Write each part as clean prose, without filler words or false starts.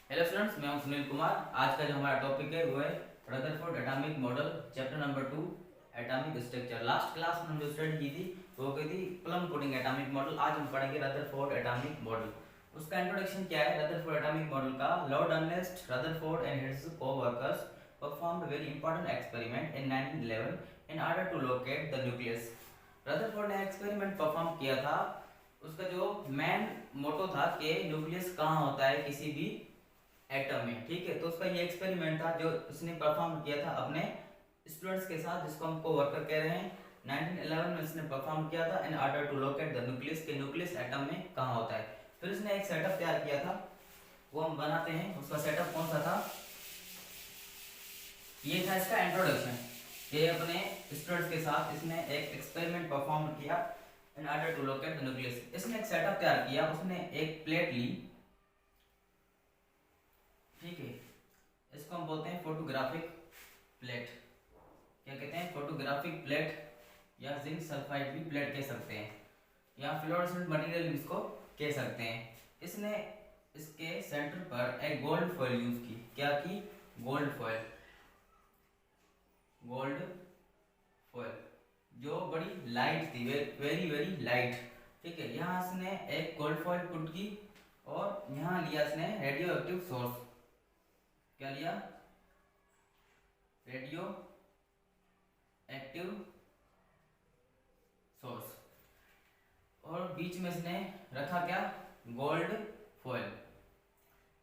Hello students, मैं हूं सुनील कुमार। आज का जो हमारा टॉपिक है वो है Rutherford atomic model, chapter number 2, atomic structure. Last class में हम जो स्टडी की थी वो की थी प्लम पुडिंग एटॉमिक मॉडल। आज हम पढ़ेंगे रदरफोर्ड एटॉमिक मॉडल। उसका इंट्रोडक्शन क्या है रदरफोर्ड एटॉमिक मॉडल का। Lord Ernest Rutherford and his coworkers performed a very important experiment in 1911 in order to locate the nucleus। Rutherford ने एक्सपेरिमेंट परफॉर्म किया था। उसका जो मेन मोटो था कि न्यूक्लियस कहाँ होता है किसी भी एटम में, ठीक है। तो उसका ये एक्सपेरिमेंट था जो उसने परफॉर्म किया था अपने स्टूडेंट्स के साथ, जिसको हम कोवर्कर कह रहे हैं। 1911 में इसने परफॉर्म किया था in order to locate the nucleus, के न्यूक्लियस एटम में कहाँ होता है। फिर इसने एक सेटअप तैयार किया था, वो हम बनाते हैं। उसका सेटअप कौन सा था, ये था इसका इंट्रोडक्शन। ये अपने स्टूडेंट्स के साथ इसने एक एक्सपेरिमेंट परफॉर्म किया in order to locate the nucleus. इसने एक सेटअप तैयार किया, उसने एक प्लेट ली, ठीक है। इसको हम बोलते हैं फोटोग्राफिक प्लेट। क्या कहते हैं, फोटोग्राफिक प्लेट, या जिंक सल्फाइड भी प्लेट कह सकते हैं, या फ्लोरोसेंट मटेरियल भी इसको कह सकते हैं। इसने इसके सेंटर पर एक गोल्ड फॉयल यूज की। क्या की, गोल्ड फॉयल। गोल्ड फॉयल जो बड़ी लाइट थी, वेरी वेरी लाइट, ठीक है। यहाँ इसने एक गोल्ड फॉयल पुट की और यहाँ लिया इसने रेडियो एक्टिव सोर्स। क्या लिया, रेडियो एक्टिव सोर्स। और बीच में इसने रखा क्या, गोल्ड फॉयल।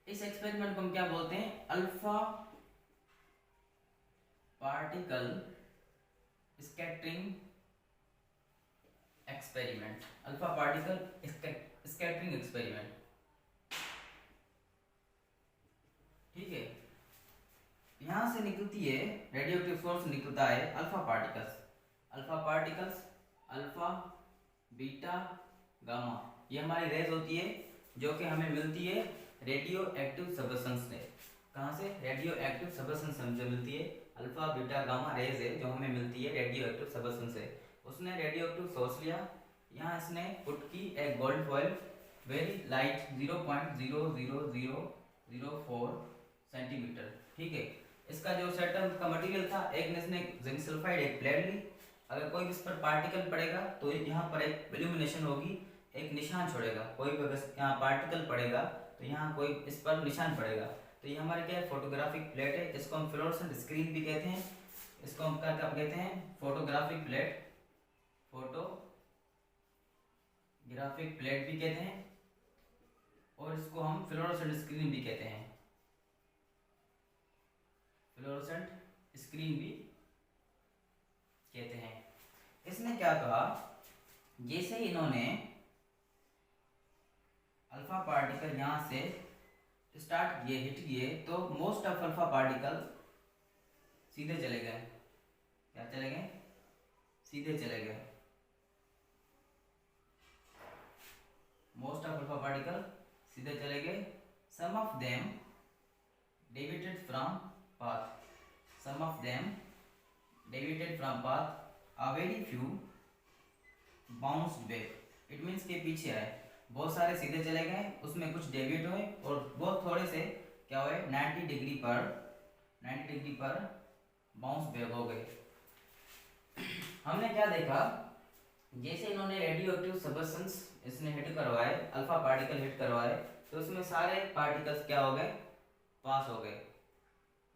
इस एक्सपेरिमेंट को हम क्या बोलते हैं, alpha particle scattering experiment. Alpha particle scattering experiment, ठीक है। यहां से निकलती है रेडियो एक्टिव सोर्स, निकलता है alpha particles. Alpha particles, alpha, beta, gamma, ये हमारी रेज होती है जो कि हमें मिलती है रेडियो एक्टिव सबस्टेंस से। कहाँ से, रेडियो एक्टिव सबस्टेंस हमसे मिलती है। अल्फा, बीटा, गामा रेज है जो हमें मिलती है रेडियो एक्टिव सबस्टेंस से। उसने रेडियो एक्टिव सोर्स लिया, यहाँ इसने पुट की एक gold foil, very light, 0.00004 centimetre, ठीक है। इसका जो सेटअप का मटेरियल था, एक ने इसने जिंक सल्फाइड एक प्लेट ली। अगर कोई भी इस पर पार्टिकल पड़ेगा तो यहाँ पर एक इल्यूमिनेशन होगी, एक निशान छोड़ेगा। कोई भी अगर यहाँ पार्टिकल पड़ेगा तो यहाँ कोई इस पर निशान पड़ेगा। तो ये हमारे क्या है, फोटोग्राफिक प्लेट है। इसको हम फ्लोरोसेंट स्क्रीन भी कहते हैं। इसको हम क्या कहते हैं, फोटोग्राफिक प्लेट, फोटोग्राफिक प्लेट भी कहते हैं। और इसको हम फ्लोरोसेंट स्क्रीन भी कहते हैं, फ्लोरोसेंट स्क्रीन भी कहते हैं। इसने क्या कहा, जैसे इन्होंने अल्फा पार्टिकल यहां से स्टार्ट किए, हिट किए, तो मोस्ट ऑफ अल्फा पार्टिकल सीधे चले गए। क्या चले गए, सीधे चले गए। मोस्ट ऑफ अल्फा पार्टिकल सीधे चले गए। Some of them deviated from path, some of them deviated from path, a very few bounced back। it means के पीछे आए, बहुत सारे सीधे चले गए, उसमें कुछ डेविएट हुए और बहुत थोड़े से क्या हुए, 90 डिग्री पर बाउंस बैक हो गए। हमने क्या देखा, जैसे इन्होंने रेडियो एक्टिव सबस्टेंस इसने हिट करवाए, अल्फा पार्टिकल हिट करवाए, तो उसमें सारे पार्टिकल्स क्या हो गए, पास हो गए।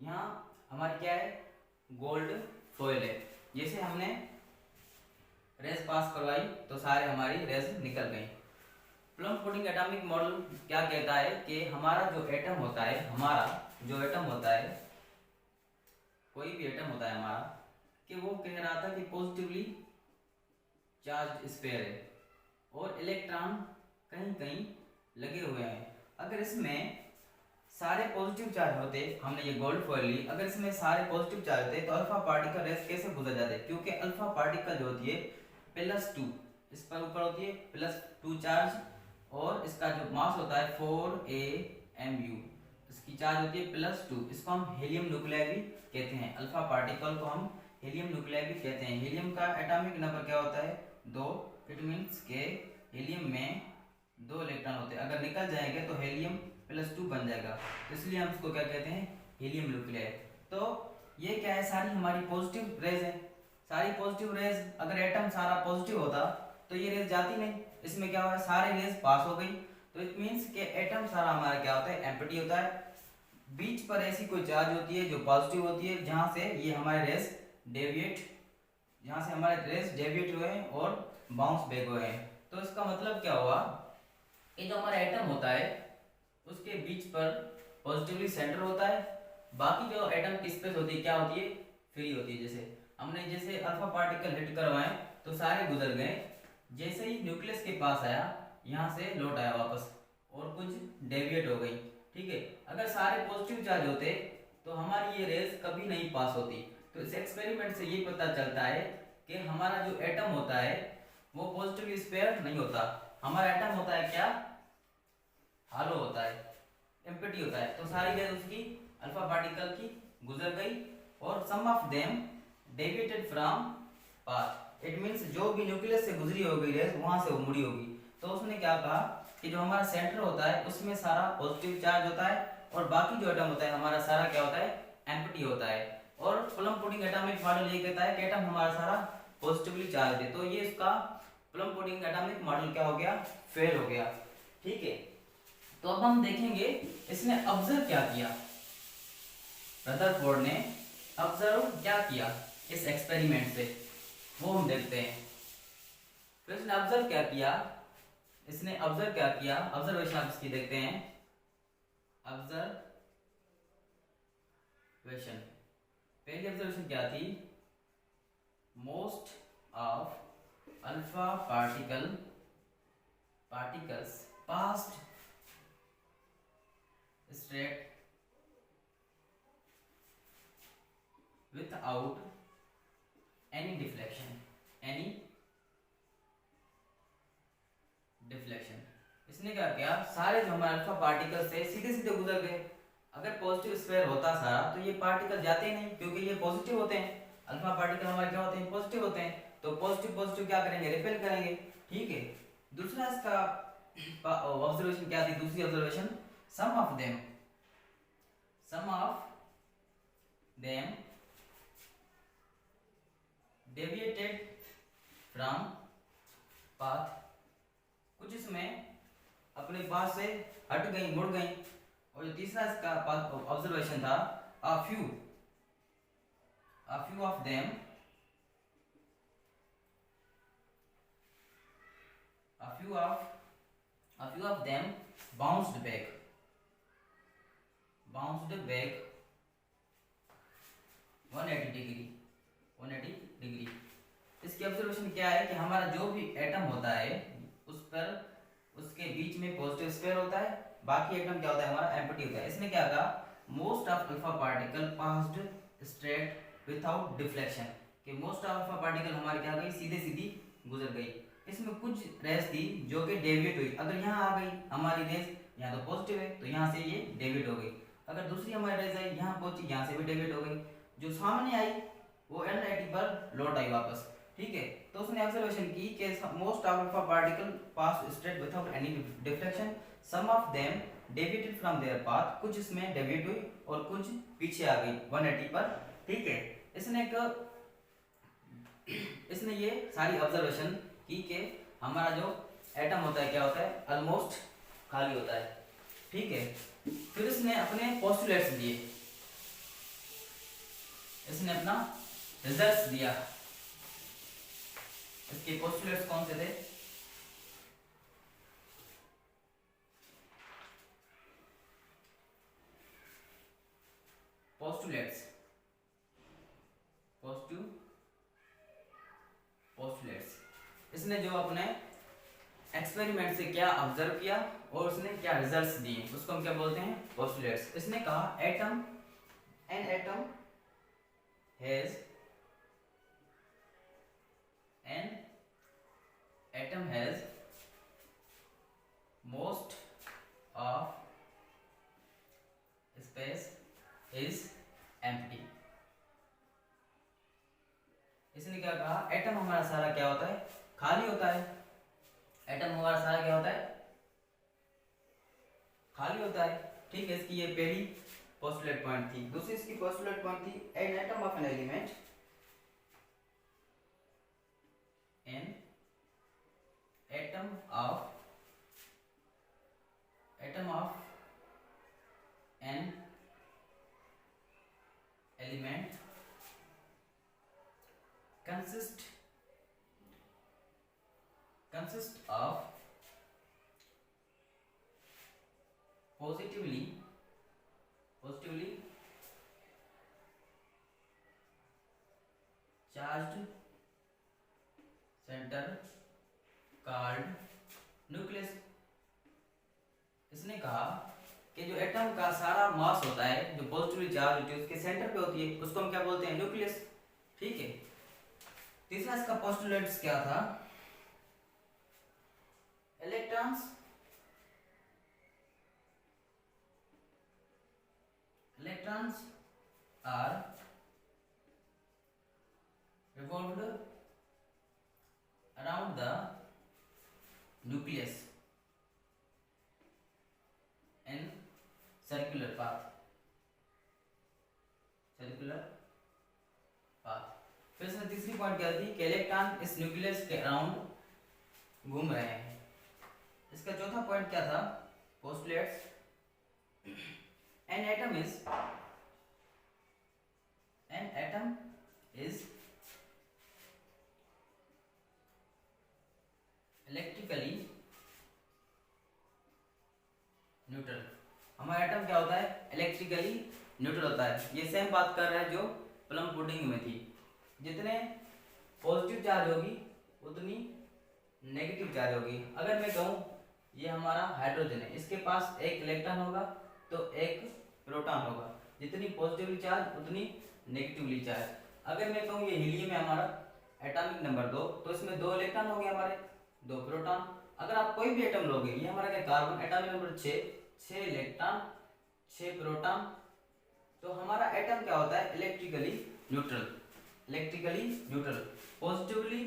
यहाँ हमारी क्या है, गोल्ड फॉयल है। जैसे हमने रेस पास करवाई तो सारे हमारी रेस निकल गई। प्लम पुडिंग एटॉमिक मॉडल क्या कहता है कि हमारा जो एटम होता है, कोई भी एटम होता है हमारा, कि वो कह रहा था कि पॉजिटिवली चार्ज स्फीयर है और इलेक्ट्रॉन कहीं कहीं लगे हुए हैं। अगर इसमें सारे पॉजिटिव चार्ज होते, हमने ये गोल्ड फॉयल ली, अगर इसमें सारे पॉजिटिव चार्ज होते तो अल्फा पार्टिकल रेस कैसे गुजर जाते, क्योंकि अल्फा पार्टिकल जो होती है +2, इस पर ऊपर होती है +2 चार्ज, और इसका जो मास होता है 4 AMU, इसकी चार्ज होती है +2। इसको हम हीलियम न्यूक्लियाई भी कहते हैं। अल्फा पार्टिकल को हम हीलियम न्यूक्लियाई भी कहते हैं। हीलियम का एटॉमिक नंबर क्या होता है, 2। इट मीन्स के हीलियम में 2 इलेक्ट्रॉन होते हैं। अगर निकल जाएंगे तो हीलियम 2 बन जाएगा, इसलिए हम इसको क्या कहते हैं, हीलियम न्यूक्लियाई। तो ये क्या है, सारी हमारी पॉजिटिव रेज है। सारी पॉजिटिव रेज, अगर एटम सारा पॉजिटिव होता तो ये रेज जाती नहीं, इसमें क्या हुआ, सारे रेज पास हो गई। तो इट मीन्स कि एटम सारा हमारा क्या होता है, एम्प्टी होता है। बीच पर ऐसी कोई चार्ज होती है जो पॉजिटिव होती है, जहां से ये हमारे रेज डेविएट, जहां से हमारे रेज डेविएट हुए हैं और बाउंस बैक हुए हैं। तो इसका मतलब क्या हुआ, ये जो हमारा एटम होता है उसके बीच पर पॉजिटिवली सेंटर होता है, बाकी जो एटम की स्पेस होती है क्या होती है, फ्री होती है। जैसे अल्फा पार्टिकल हिट करवाए तो सारे गुजर गए, जैसे ही न्यूक्लियस के पास आया यहाँ से लौट आया वापस और कुछ डेविएट हो गई, ठीक है। अगर सारे पॉजिटिव चार्ज होते तो हमारी ये रेज कभी नहीं पास होती। तो इस एक्सपेरिमेंट से ये पता चलता है कि हमारा जो एटम होता है वो पॉजिटिवली स्पेयर नहीं होता, हमारा एटम होता है क्या, हालो होता है, एम्प्टी होता है। तो सारी रेज उसकी अल्फा पार्टिकल की गुजर गई और some of them deviated from path. It means जो भी न्यूक्लियस से गुजरी होगी रेज वहां से वो मुड़ी होगी। तो उसने क्या कहा कि जो हमारा सेंटर होता है उसमें सारा पॉजिटिव चार्ज होता है और बाकी जो एटम होता है हमारा सारा क्या होता है, एम्प्टी होता है। और प्लम पुडिंग एटॉमिक मॉडल ये कहता है कि एटम हमारा सारा पॉजिटिवली चार्ज है। तो ये इसका प्लम पुडिंग एटॉमिक मॉडल क्या हो गया, फेल हो गया, ठीक है। तो अब हम देखेंगे इसने ऑब्जर्व क्या किया, रदरफोर्ड ने ऑब्जर्व क्या किया इस एक्सपेरिमेंट से, वो हम देखते हैं। तो इसने ऑब्जर्व क्या किया, ऑब्जर्वेशन आप इसकी देखते हैं। ऑब्जर्वेशन, पहली ऑब्जर्वेशन क्या थी, most of alpha particles passed straight without any deflection, इसने क्या किया, सारे जो हमारे अल्फा पार्टिकल से सीधे सीधे गुजर गए। अगर पॉजिटिव स्फीयर होता सारा तो ये पार्टिकल जाते ही नहीं, क्योंकि ये पॉजिटिव होते हैं, अल्फा पार्टिकल हमारे क्या होते हैं, पॉजिटिव होते हैं। तो पॉजिटिव क्या करेंगे, रिपेल करेंगे, ठीक है। दूसरा इसका ऑब्जर्वेशन क्या थी, दूसरी observation, some of them deviated from path, कुछ इसमें अपने पास से हट गई, मुड़ गई। और जो तीसरा इसका ऑब्जर्वेशन था, a few of them bounced back 180 degree. इसकी ऑब्जर्वेशन क्या है कि हमारा जो भी एटम होता है उस पर उसके बीच में पॉजिटिव स्फीयर होता है, बाकी एटम क्या होता है, हमारा एम्प्टी होता है। इसने क्या कहा, most of alpha particle passed straight without deflection, कि मोस्ट ऑफ अल्फा पार्टिकल हमारे क्या गई, सीधे सीधी गुजर गई। इसमें कुछ रेज थी जो कि डेविएट हुई, अगर यहाँ आ गई हमारी रेज, यहाँ तो पॉजिटिव है तो यहाँ से ये डेविएट हो गई। अगर दूसरी हमारी रेज आई, यहाँ पहुंची, यहाँ से भी डेविएट हो गई। जो सामने आई वो N90 पर लौट आई वापस, ठीक है। तो उसने ऑब्जर्वेशन की कि most of alpha particle pass straight without any deflection, some of them deviated from their path, कुछ इसमें डेविएट हुई और कुछ पीछे आ गई 180 पर, ठीक है। इसने ये सारी ऑब्जर्वेशन की कि हमारा जो एटम होता है क्या होता है, ऑलमोस्ट खाली होता है, ठीक है। फिर इसने अपने पोस्टुलेट्स दिए, इसने अपना रिजल्ट्स दिया। इसके पोस्टुलेट्स कौन से थे, पोस्टुलेट्स इसने जो अपने एक्सपेरिमेंट से क्या ऑब्जर्व किया और उसने क्या रिजल्ट्स दिए उसको हम क्या बोलते हैं, पोस्टुलेट्स। इसने कहा an atom has most of space is empty. इसने क्या कहा, एटम हमारा सारा क्या होता है, खाली होता है। एटम हमारा सारा क्या होता है, खाली होता है। ठीक है, इसकी ये पहली पोस्टुलेट पॉइंट थी। दूसरी इसकी पोस्टुलेट पॉइंट थी, an atom of an element, an atom of an element consist of positively charged center called nucleus। इसने कहा कि जो एटम का सारा मास होता है, जो पॉजिटिवली चार्ज होती है, उसके सेंटर पे होती है, उसको हम क्या बोलते हैं? न्यूक्लियस। ठीक है। तीसरा इसका पोस्टुलेट्स क्या था? Electrons are revolved around the nucleus in circular path। फिर इसमें तीसरी पॉइंट क्या थी कि इलेक्ट्रॉन इस न्यूक्लियस के अराउंड घूम रहे हैं। इसका चौथा पॉइंट क्या था? Postulates, an atom is electrically neutral. हमारा एटम क्या होता है? इलेक्ट्रिकली न्यूट्रल होता है। ये सेम बात कर रहा है जो प्लम पुडिंग में थी। जितने पॉजिटिव चार्ज होगी उतनी नेगेटिव चार्ज होगी। अगर मैं कहूँ ये हमारा हाइड्रोजन है, इसके पास एक इलेक्ट्रॉन होगा तो एक प्रोटॉन होगा। जितनी पॉजिटिवली चार्ज उतनी नेगेटिवली चार्ज। अगर मैं कहूँ ये हीलियम है हमारा, एटॉमिक नंबर 2, तो इसमें 2 इलेक्ट्रॉन हो गए हमारे, 2 प्रोटॉन। अगर आप कोई भी एटम लोगे, ये हमारा क्या carbon, atomic number 6, 6 electron 6 proton. तो हमारा एटम क्या होता है? Electrically neutral. Positively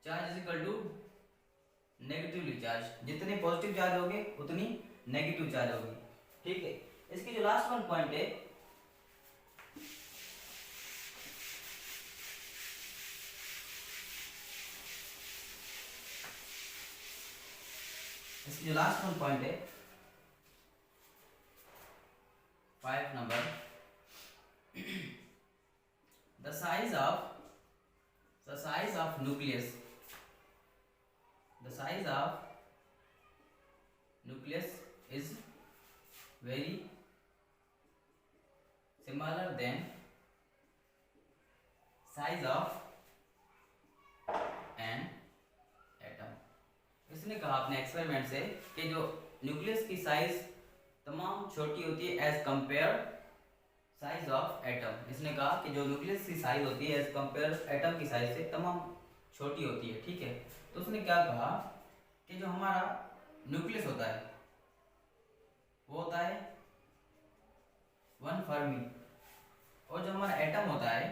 charge is equal to negatively charge. जितने पॉजिटिव चार्ज होंगे उतनी नेगेटिव चार्ज होगी। ठीक है। इसकी जो लास्ट वन पॉइंट है, इसकी जो लास्ट वन पॉइंट है 5 number, the size of nucleus is very similar than size of an atom। इसने कहा अपने एक्सपेरिमेंट से कि जो न्यूक्लियस की साइज तमाम छोटी होती है as compare size of atom. इसने कहा कि जो न्यूक्लियस की साइज होती है एज कंपेयर एटम की साइज से तमाम छोटी होती है। ठीक है। तो उसने क्या कहा कि जो हमारा न्यूक्लियस होता है वो होता है 1 फर्मी, और जो हमारा एटम होता है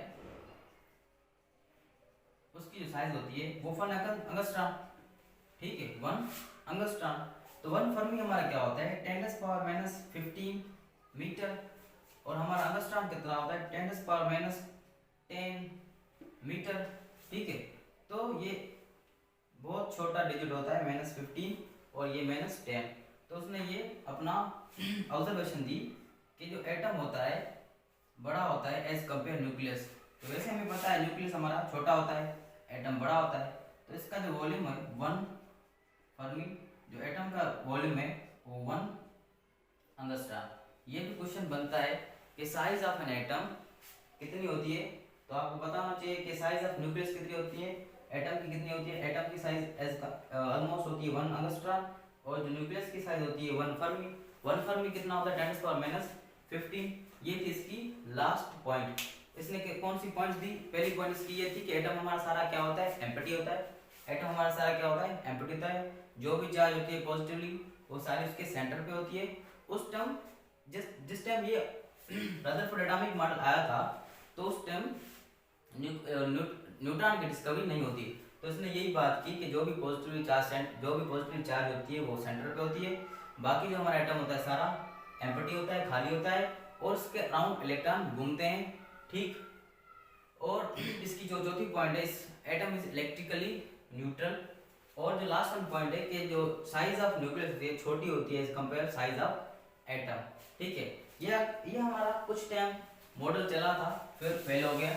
उसकी जो साइज होती है वो 1 एंगस्ट्रॉम। ठीक है, 1 एंगस्ट्रॉम। तो 1 फर्मी हमारा क्या होता है? 10⁻⁻15 मीटर। और हमारा एंगस्ट्रॉम कितना होता है? 10⁻10 मीटर। ठीक है। तो ये बहुत छोटा डिजिट होता है -15 और ये -10। तो उसने ये अपना ऑब्जर्वेशन दी कि जो एटम होता है बड़ा होता है एज कंपेयर न्यूक्लियस। तो वैसे हमें पता है न्यूक्लियस हमारा छोटा होता है, एटम बड़ा होता है। तो इसका जो वॉल्यूम है 1 फर्मी, जो एटम का वॉल्यूम है वो 1 एंगस्ट्रॉम। ये भी क्वेश्चन बनता है कि साइज ऑफ एन एटम कितनी होती है। तो आपको पता होना चाहिए कि साइज ऑफ न्यूक्लियस कितनी होती है, एटम की कितनी होती है। एटम की साइज एज ऑलमोस्ट होती है 1 एंगस्ट्रॉम, और जो न्यूक्लियस की साइज होती है 1 फर्मी। 1 फर्मी कितना होता है? 10⁻⁻15। ये थी इसकी लास्ट पॉइंट। इसने कौन सी पॉइंट्स दी? पहली पॉइंट इसकी ये थी कि एटम हमारा सारा क्या होता है? एम्प्टी होता है। एटम हमारा सारा क्या होता है? एम्प्टी होता है। जो भी चार्ज होती है पॉजिटिवली वो सारी उसके सेंटर पे होती है। उस टाइम जिस टाइम ये रदरफोर्ड एटॉमिक मॉडल आया था तो उस टाइम न्यूट्रॉन की डिस्कवरी नहीं होती। तो इसने यही बात की कि जो भी पॉजिटिवली चार्ज होती है वो सेंटर पे होती है, बाकी जो हमारा एटम होता है सारा एम्प्टी होता है, खाली होता है, और उसके अराउंड इलेक्ट्रॉन घूमते हैं, ठीक। और इसकी जो चौथी पॉइंट है, इस एटम इज इलेक्ट्रिकली न्यूट्रल। और जो लास्ट वन पॉइंट है कि जो साइज ऑफ न्यूक्लियस होती है छोटी होती है as compare size of atom, ठीक है। ये हमारा कुछ टाइम मॉडल चला था, फिर फेल हो गया,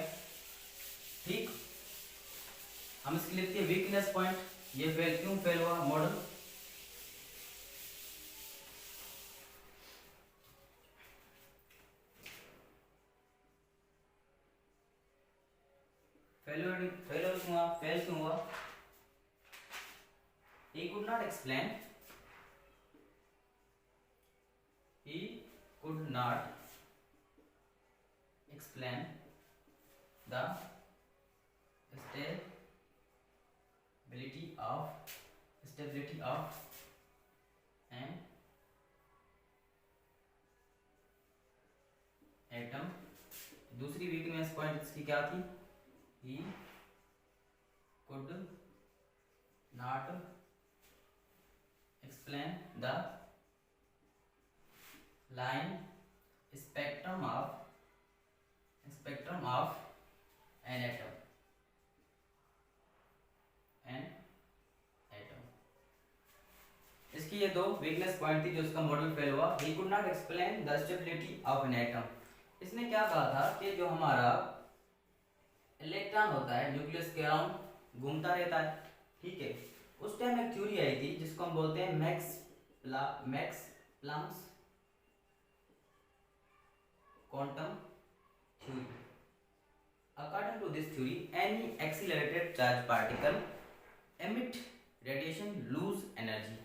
ठीक। हम इसके लिखते हैं वीकनेस पॉइंट। ये क्यों फेल हुआ मॉडल? फेल क्यों हुआ? He could not explain. He could not explain the stability of an atom. दूसरी वीकनेस पॉइंट इसकी क्या थी? He could not explain the line spectrum of an atom. इसकी ये दो वीकनेस पॉइंट थी जो इसका मॉडल फेल हुआ। He could not explain the stability of an atom. इसने क्या कहा था कि जो हमारा इलेक्ट्रॉन होता है न्यूक्लियस के अराउंड घूमता रहता है, ठीक है। उस टाइम एक थ्योरी आई थी जिसको हम बोलते हैं Max Planck's quantum theory. According to this theory, any accelerated charge particle emit radiation lose energy.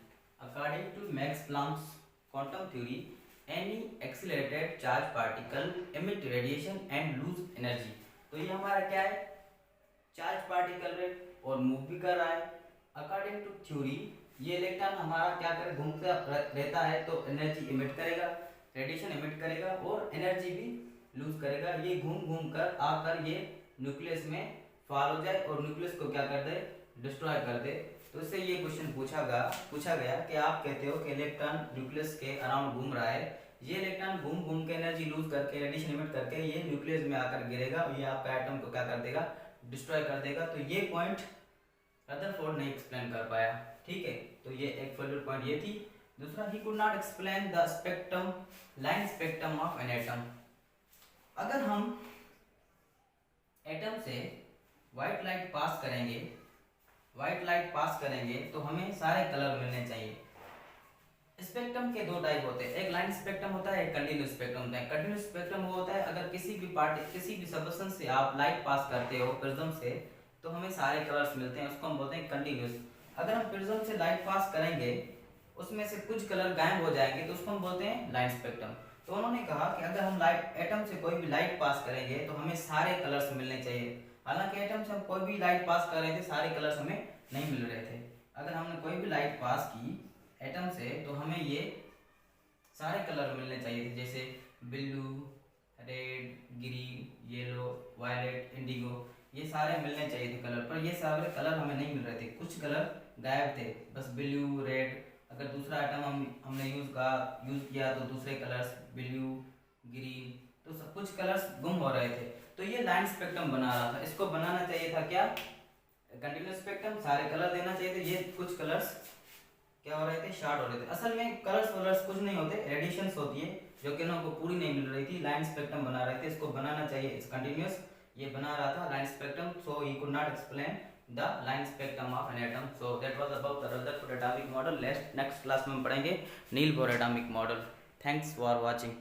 According to Max Planck's quantum theory, any accelerated charge particle emit radiation and lose energy. तो ये हमारा क्या है? Charge particle है और move भी कर रहा है। अकॉर्डिंग टू थ्योरी ये इलेक्ट्रॉन हमारा क्या करे, घूमता रहता है तो एनर्जी इमिट करेगा, रेडिएशन इमिट करेगा और एनर्जी भी लूज करेगा। ये घूम घूम कर आकर ये न्यूक्लियस में फॉल हो जाए और न्यूक्लियस को क्या कर दे, डिस्ट्रॉय कर दे। तो इससे ये क्वेश्चन पूछा गया कि आप कहते हो कि इलेक्ट्रॉन न्यूक्लियस के अराउंड घूम रहा है, ये इलेक्ट्रॉन घूम घूम के एनर्जी लूज करके रेडिएशन इमिट करके ये न्यूक्लियस में आकर गिरेगा और ये आपका एटम को क्या कर देगा, डिस्ट्रॉय कर देगा। तो ये पॉइंट रदरफोर्ड नहीं एक्सप्लेन कर पाया, ठीक है। तो ये एक फेल्यूर पॉइंट ये थी। दूसरा, he could not explain the spectrum line spectrum of an atom. अगर हम एटम से व्हाइट लाइट पास करेंगे तो हमें सारे कलर मिलने चाहिए। स्पेक्ट्रम के दो टाइप होते हैं, एक लाइन स्पेक्ट्रम होता है, एक कंटिन्यूस स्पेक्ट्रम होता है। कंटिन्यूस स्पेक्ट्रम वो होता है अगर किसी भी सब्सटेंस से आप लाइट पास करते हो प्रिज्म से तो हमें सारे कलर्स मिलते हैं, उसको हम बोलते हैं कंटिन्यूस। अगर हम प्रिज्म से लाइट पास करेंगे उसमें से कुछ कलर गायब हो जाएंगे तो उसको हम बोलते हैं लाइन स्पेक्ट्रम। तो उन्होंने कहा कि अगर हम एटम से कोई भी लाइट पास करेंगे तो हमें सारे कलर्स मिलने चाहिए। हालांकि एटम से हम कोई भी लाइट पास कर रहे थे, सारे कलर्स हमें नहीं मिल रहे थे। अगर हमने कोई भी लाइट पास की एटम से तो हमें ये सारे कलर मिलने चाहिए थे, जैसे blue, red, green, yellow, violet, indigo, ये सारे मिलने चाहिए थे कलर। पर ये सारे कलर हमें नहीं मिल रहे थे, कुछ कलर गायब थे, बस ब्लू, रेड। अगर दूसरा आइटम हमने यूज किया तो दूसरे कलर्स ब्लू, ग्रीन, तो सब कुछ कलर्स गुम हो रहे थे। तो ये लाइन स्पेक्ट्रम बना रहा था। इसको बनाना चाहिए था क्या, कंटिन्यूस स्पेक्ट्रम, सारे कलर देना चाहिए थे। ये कुछ कलर्स क्या हो रहे थे, शार्ट हो रहे थे। असल में कलर्स कुछ नहीं होते, रेडिएशंस होती है जो कि हमको पूरी नहीं मिल रही थी। लाइन स्पेक्ट्रम बना रहे थे, इसको बनाना चाहिए इट्स कंटिन्यूस। ये बना रहा था line spectrum, so he could not explain the line spectrum of an atom. So that was about the Rutherford atomic model. Next class में हम पढ़ेंगे Niels Bohr atomic model. Thanks for watching.